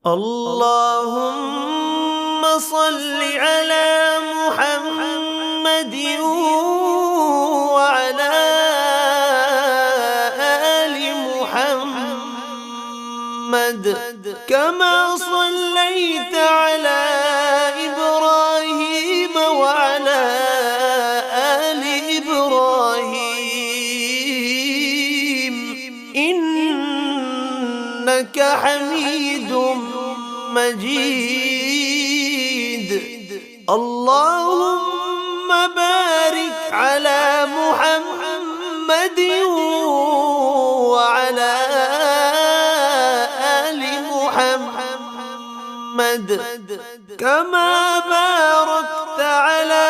اللهم صل على محمد وعلى آل محمد كما صليت على إبراهيم وعلى آل إبراهيم إنك حميد مجيد. اللهم بارك على محمد وعلى آل محمد كما باركت على